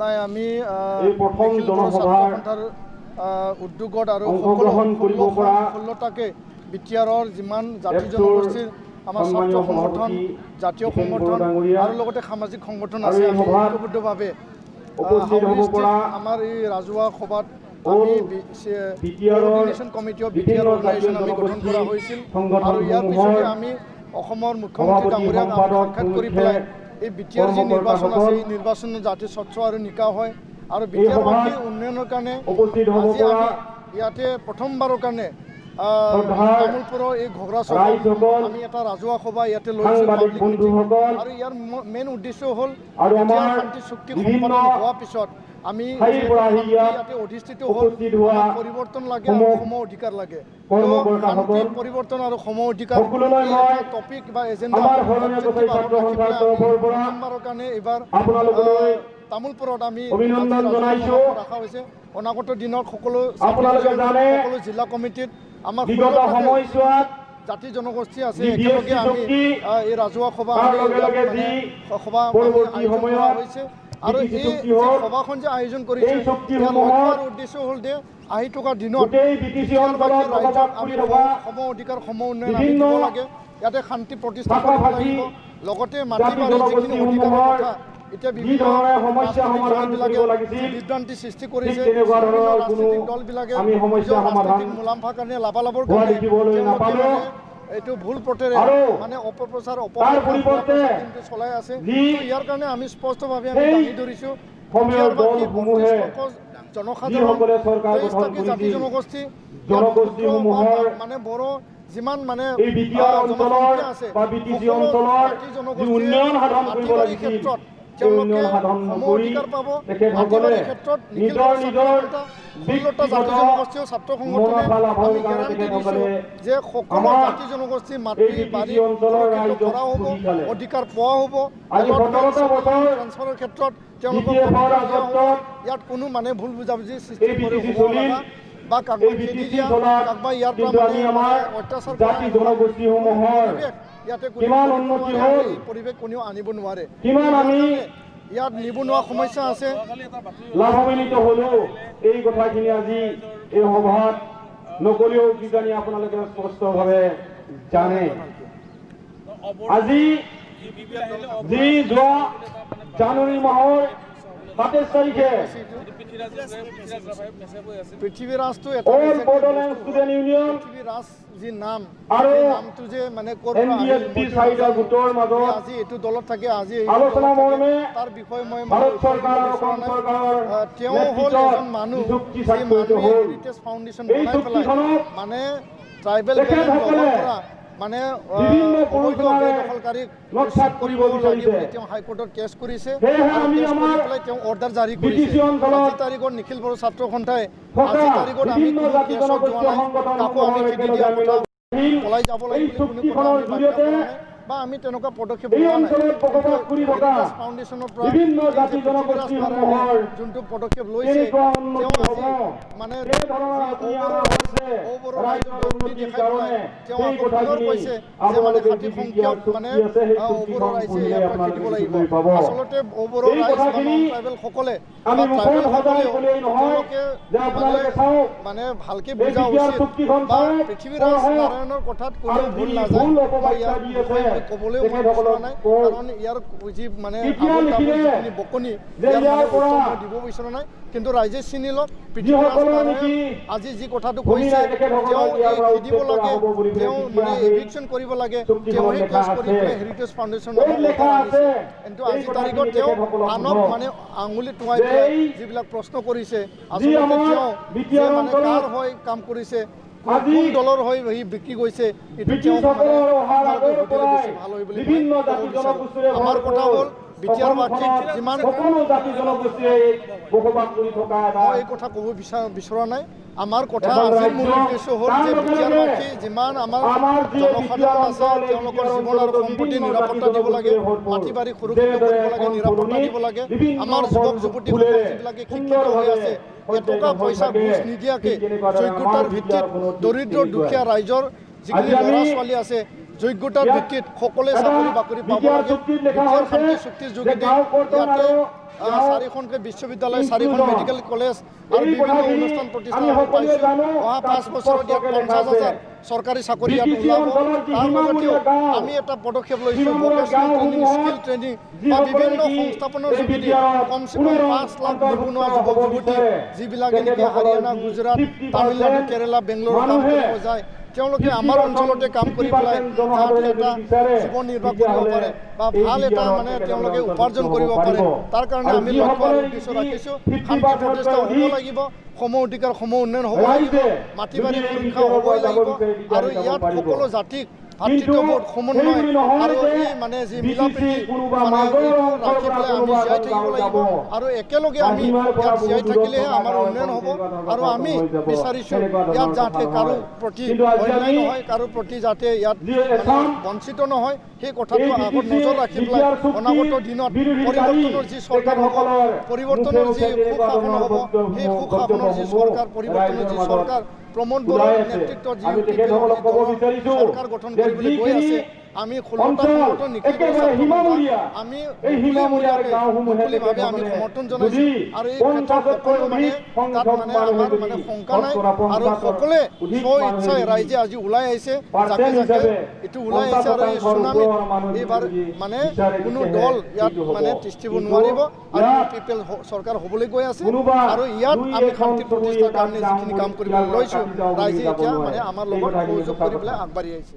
নাই আমি প্ৰথম জনসভাৰ উদ্যোগত আৰু ষোল্লটাকে বিটিআৰৰ যিমান জাতি জনগোষ্ঠীৰ আমাৰ ছাত্ৰ সংগঠন জাতীয় সংগঠন আৰু লগতে সামাজিক সংগঠন আছে আমি ঐক্যবদ্ধভাৱে আমাৰ এই ৰাজহুৱা সভাত আমি coordination committee of BTR organisation আমি গঠন কৰা হৈছিল আৰু ইয়াৰ পিছতে আমি অসমৰ মুখ্যমন্ত্ৰী ডাঙৰীয়াক সাক্ষাৎ কৰি পেলাই এই বিটিআৰ যি নিৰ্বাচন আছে এই নিৰ্বাচনত যাতে স্বচ্ছ আৰু নিকা হয় আৰু বিটিআৰবাসী উন্নয়নৰ কাৰণে আজি আমি ইয়াতে প্ৰথমবাৰৰ কাৰণে তামোলপুৰৰ এই ঘগৰা চকত আমি এটা ৰাজহুৱা সভা ইয়াতে লৈছোঁ পাব্লিক মিটিং আৰু ইয়াৰ মেইন উদ্দেশ্য হ'ল বিটিআৰ শান্তি চুক্তি সম্পাদন হোৱাৰ পিছত আমি ইয়াতে অধিষ্ঠিত হ'ল পৰিৱৰ্তন লাগে আৰু সম অধিকাৰ লাগে শান্তি পৰিৱৰ্তন আৰু সম অধিকাৰ টপিক বা এজেণ্ডা প্ৰথমবাৰৰ কাৰণে এইবাৰ তামোলপুৰত আমি ৰখা হৈছে অনাগত দিনত সকলো জিলা কমিটিত আমাৰ জাতি জনগোষ্ঠী আছে একেলগে আমি এই ৰাজহুৱা সভা আয়োজন কৰা হৈছে আৰু এই সভাখন যে আয়োজন কৰিছে ইয়াৰ উদ্দেশ্য হ'ল যে আহি থকা দিনত ৰাইজক আমি সম অধিকাৰ সম উন্নয়ন আমি দিব লাগে ইয়াতে শান্তি প্ৰতিষ্ঠা কৰিব লাগিব লগতে মাটি বাৰী যিখিনি অধিকাৰৰ কথা এতিয়া বিভিন্ন বিভ্ৰান্তি সৃষ্টি কৰিছে ৰাজনৈতিক দলবিলাকে নিজৰ ৰাজনৈতিক মুনাফাৰ কাৰণে লাভালাভৰ কাৰণে এইটো ভুল পথেৰে মানে অপপ্ৰচাৰ কিন্তু চলাই আছে ইয়াৰ কাৰণে আমি স্পষ্টভাৱে আমি দাঙি ধৰিছোঁ জনসাধাৰণ জাতি জনগোষ্ঠী মানে বড়ো যিমান মানে জনসংখ্যা আছে জাতি জনগোষ্ঠীৰ ক্ষেত্ৰত তেওঁলোকে সম অধিকাৰ পাব মাটিবাৰীৰ ক্ষেত্ৰত ষোল্লটা জাতি জনগোষ্ঠী ছাত্ৰ সংগঠনে আমি গেৰাণ্টি দিছোঁ যে সকলো জাতি জনগোষ্ঠী মাটি বাৰী সুৰক্ষিত কৰা হ'ব অধিকাৰ পোৱা হ'ব ট্ৰান্সফাৰৰ ক্ষেত্ৰত তেওঁলোকক ইয়াত কোনো মানে ভুল বুজাবুজি সৃষ্টি কৰি হ'ব লগা বা কাকবা খেদি দিয়া কাকবা ইয়াৰ পৰা অত্যাচাৰ ইয়াতে পৰিৱেশ কোনেও আনিব নোৱাৰে ইয়াত নিবনুৱা সমস্যা আছে লাভান্বিত হ'লেও এই কথাখিনি আজি এই সভাত নকলেও কিজানি আপোনালোকে স্পষ্টভাৱে জানে আজি যি যোৱা জানুৱাৰী মাহৰ 27 তাৰিখে পৃথিৱীৰাজটো যি নাম আৰু নামটো যে মানে আজি এইটো দলত থাকে আজি আলোচনা মৰ্মে তাৰ বিষয়ে মই তেওঁ হ'ল এজন মানুহ যি মানুহে হেৰিটেজ ফাউণ্ডেশ্যন বনাই পেলাই মানে ট্ৰাইবেল পৰা মানে দখলকাৰীক কৰিব লাগিব তেওঁ হাইকোৰ্টত কেছ কৰিছে তেওঁ অৰ্ডাৰ জাৰি কৰিছে আজি তাৰিখত নিখিল বড়ো ছাত্ৰ সন্থাই আজি তাৰিখত আমি কেছত যোৱা নাই কাকো আমি খেদি দিয়া কথা পলাই যাব লাগিব কোনো কথা বা আমি তেনেকুৱা পদক্ষেপ লোৱা নাই ফাউণ্ডেশ্যনৰ পৰা যোনটো পদক্ষেপ লৈছে তেওঁ আজি মানে তেওঁ আকৌ পুনৰ কৈছে যে মানে 60 সংখ্যক মানে ওপৰৰ ৰাইজে ইয়াৰ পৰা খেদিব লাগিব আচলতে ওপৰৰ ৰাইজ ট্ৰাইবেলসকলে তেওঁলোকে মানে ভালকে বুজা উচিত বা পৃথিৱীৰাজ নাৰায়ণৰ কথাত কোনেও ভুল নাযায় ইয়াৰ বিষয়ে ক'বলৈও মই বিচৰা নাই কাৰণ ইয়াৰ যি মানে যিখিনি বকনি ইয়াৰ দিব বিচৰা নাই কিন্তু ৰাইজে চিনি লওক পৃথিৱীৰাজ আজি যি কথাটো কৈছে তেওঁ খেদিব লাগে তেওঁ মানে এভিকশ্যন কৰিব লাগে তেওঁহে কেছ কৰি পেলাই হেৰিটেজ ফাউণ্ডেশ্যনৰ কিন্তু আজি তাৰিখত তেওঁ আনক মানে আঙুলি টুৱাই পেলাই যিবিলাক প্ৰশ্ন কৰিছে আচলতে তেওঁ মানে কাৰ হৈ কাম কৰিছে কোন দলৰ হৈ সি বিক্ৰী গৈছে এইটো তেওঁ ভাল হয় বুলি আমাৰ কথা হ'ল বিটিআৰবাসীক যিমান এই কথা ক'ব বিচৰা নাই আমাৰ কথা আজিৰ মূল উদ্দেশ্য হ'ল যে বিটিআৰবাসী যিমান আমাৰ জনসাধাৰণ আছে তেওঁলোকৰ জীৱন আৰু সম্পত্তি নিৰাপত্তা দিব লাগে মাটি বাৰী সুৰক্ষিত কৰিব লাগে নিৰাপত্তা দিব লাগে আমাৰ যুৱক যুৱতীসকল যিবিলাকে শিক্ষিত হৈ আছে এটকা পইচা ঘুচ নিদিয়াকৈ যোগ্যতাৰ ভিত্তিত দৰিদ্ৰ দুখীয়া ৰাইজৰ যিখিনি ল'ৰা ছোৱালী আছে যোগ্যতাৰ ভিত্তিত সকলোৱে চাকৰি বাকৰি পাব লাগে শান্তি চুক্তিৰ যোগেদি ইয়াতে 4খনকৈ বিশ্ববিদ্যালয় 4খন মেডিকেল কলেজ আৰু বিভিন্ন অনুষ্ঠান প্ৰতিষ্ঠান পাইছোঁ অহা 5 বছৰত ইয়াত 50,000 চৰকাৰী চাকৰি ইয়াত ওলাব তাৰ লগতেও আমি এটা পদক্ষেপ লৈছোঁ ভোকেশ্যনেল ট্ৰেইনিং স্কিল ট্ৰেইনিং বা বিভিন্ন সংস্থাপনৰ যোগেদি কমচে কম 5 লাখ নিবনুৱা যুৱক যুৱতী যিবিলাকে নেকি হাৰিয়ানা গুজৰাট তামিলনাডু কেৰেলা বেংগলোৰ কাম কৰিব যায় তেওঁলোকে আমাৰ অঞ্চলতে কাম কৰি পেলাই যাতে এটা জীৱন নিৰ্বাহ কৰিব পাৰে বা ভাল এটা মানে তেওঁলোকে উপাৰ্জন কৰিব পাৰে তাৰ কাৰণে আমি লক্ষ্য আৰু উদ্দেশ্য ৰাখিছোঁ শান্তি প্ৰতিষ্ঠা হ'ব লাগিব সম অধিকাৰ সম উন্নয়ন হ'ব লাগিব মাটি বাৰী সুৰক্ষা হ'বই লাগিব আৰু ইয়াত সকলো জাতিক ভাতৃত্ববোধ সমন্বয় আৰু এই মানে যি মিলাপ্ৰীতি মানে ৰাখি পেলাই আমি জীয়াই থাকিব লাগিব আৰু একেলগে আমি ইয়াত জীয়াই থাকিলেহে আমাৰ উন্নয়ন হ'ব আৰু আমি বিচাৰিছোঁ ইয়াত যাতে কাৰো প্ৰতি অন্যায় নহয় কাৰো প্ৰতি যাতে ইয়াত মানে বঞ্চিত নহয় সেই কথাটো আগত নজৰ ৰাখি পেলাই অনাগত দিনত পৰিৱৰ্তনৰ যি চৰকাৰ হ'ব পৰিৱৰ্তনৰ যি সুশাসন হ'ব সেই সুশাসনৰ যি চৰকাৰ পৰিৱৰ্তনৰ যি চৰকাৰ প্ৰমোদ বড়োৰ নেতৃত্বত যি চৰকাৰ গঠন কৰিবলৈ গৈ আছে আমি 16টা সংগঠন আমি মুকলিভাৱে আমি সমৰ্থন জনাইছোঁ আৰু এই ক্ষেত্ৰত সকলো মানে তাত মানে আমাৰ মানে শংকা নাই আৰু সকলোৱে স্ব ইচ্ছাই ৰাইজে আজি ওলাই আহিছে যাকে যাকে এইটো ওলাই আহিছে আৰু এই চুনামিত এইবাৰ মানে কোনো দল ইয়াত মানে তিষ্ঠিব নোৱাৰিব আৰু পিপল চৰকাৰ হ'বলৈ গৈ আছে আৰু ইয়াত আমি শান্তি প্ৰতিষ্ঠাৰ কাৰণে যিখিনি কাম কৰিবলৈ লৈছোঁ ৰাইজে এতিয়া মানে আমাৰ লগত সহযোগ কৰি পেলাই আগবাঢ়ি আহিছে।